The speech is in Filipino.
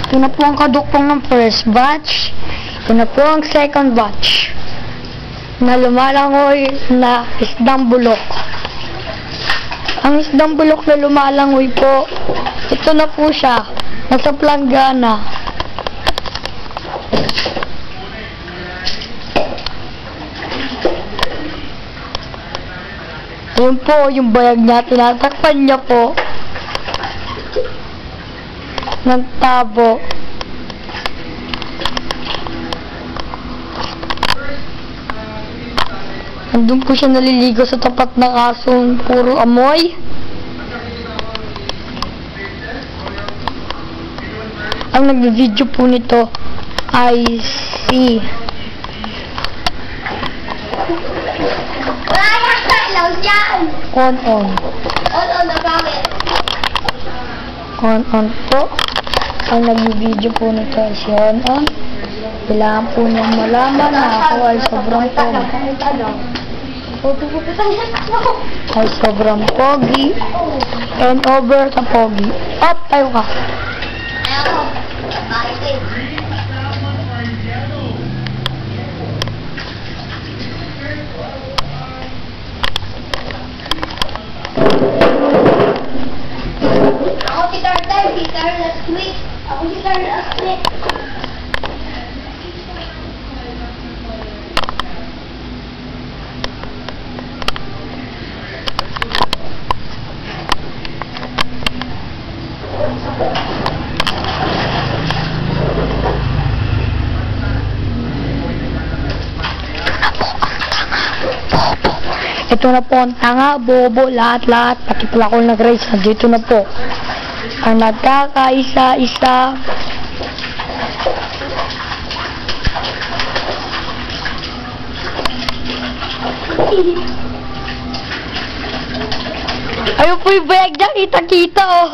Ito na po ang kadukpong ng first batch. Ito na po ang second batch. Na lumalangoy na isdang bulok. Ang isdang bulok na lumalangoy po, ito na po siya. Nasa planggana. Ayun po, yung bayag niya, tinatakpan niya po ng tabo. Nandun po siya naliligo sa tapat ng asong puro amoy. Ang nagbe-video po nito ay si On. On po. Ang nagbe-video po nito ay si On. Kailangan po niyang malaman na ako ay sobrang pogi. And over sa pogi. Up, tayo ka. Ako si Carter Sweet. Ako si Carter Sweet. Ito na po ang tanga, bobo, lahat-lahat, pati pala ako nag-race, dito na po. Ang nagkakaisa-isa. Ayun po yung bayag niya, kita-kita oh.